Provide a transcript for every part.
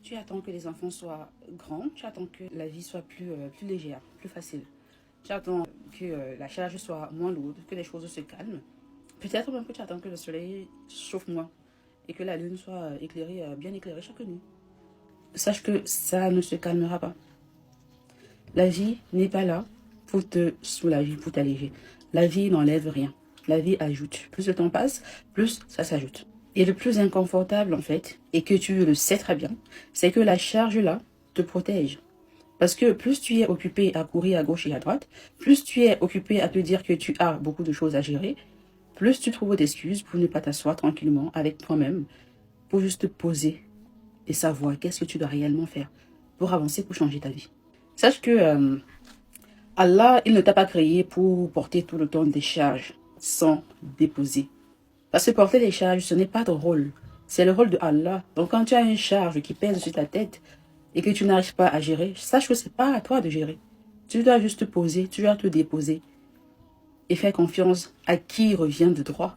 Tu attends que les enfants soient grands, tu attends que la vie soit plus légère, plus facile. Tu attends que la charge soit moins lourde, que les choses se calment. Peut-être même que tu attends que le soleil chauffe moins et que la lune soit éclairée, bien éclairée chaque nuit. Sache que ça ne se calmera pas. La vie n'est pas là pour te soulager, pour t'alléger. La vie n'enlève rien. La vie ajoute. Plus le temps passe, plus ça s'ajoute. Et le plus inconfortable, en fait, et que tu le sais très bien, c'est que la charge là te protège. Parce que plus tu es occupé à courir à gauche et à droite, plus tu es occupé à te dire que tu as beaucoup de choses à gérer, plus tu trouves d'excuses pour ne pas t'asseoir tranquillement avec toi-même, pour juste te poser et savoir qu'est-ce que tu dois réellement faire pour avancer, pour changer ta vie. Sache que Allah, il ne t'a pas créé pour porter tout le temps des charges sans déposer. Parce que porter les charges, ce n'est pas ton rôle. C'est le rôle de Allah. Donc quand tu as une charge qui pèse sur ta tête et que tu n'arrives pas à gérer, sache que ce n'est pas à toi de gérer. Tu dois juste te poser, tu dois te déposer et faire confiance à qui revient de droit.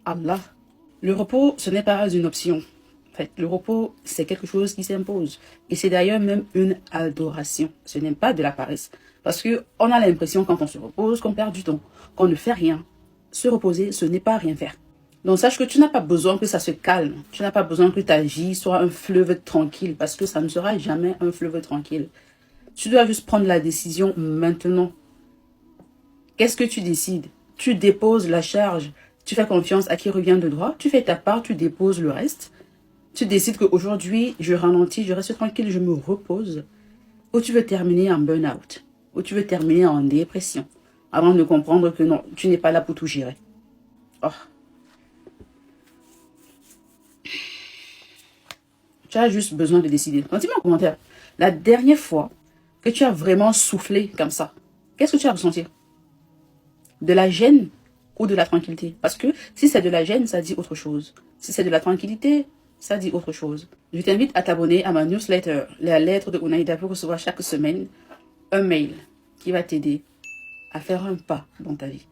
Allah. Le repos, ce n'est pas une option. En fait, le repos, c'est quelque chose qui s'impose. Et c'est d'ailleurs même une adoration. Ce n'est pas de la paresse. Parce qu'on a l'impression quand on se repose qu'on perd du temps, qu'on ne fait rien. Se reposer, ce n'est pas rien faire. Donc sache que tu n'as pas besoin que ça se calme. Tu n'as pas besoin que ta vie soit un fleuve tranquille. Parce que ça ne sera jamais un fleuve tranquille. Tu dois juste prendre la décision maintenant. Qu'est-ce que tu décides? Tu déposes la charge. Tu fais confiance à qui revient de droit. Tu fais ta part, tu déposes le reste. Tu décides qu'aujourd'hui, je ralentis, je reste tranquille, je me repose. Ou tu veux terminer en burn-out. Ou tu veux terminer en dépression. Avant de comprendre que non, tu n'es pas là pour tout gérer. Oh. Tu as juste besoin de décider. Donc, dis-moi en commentaire. La dernière fois que tu as vraiment soufflé comme ça, qu'est-ce que tu as ressenti? De la gêne ou de la tranquillité? Parce que si c'est de la gêne, ça dit autre chose. Si c'est de la tranquillité, ça dit autre chose. Je t'invite à t'abonner à ma newsletter, la lettre de Onaïda, pour recevoir chaque semaine un mail qui va t'aider à faire un pas dans ta vie.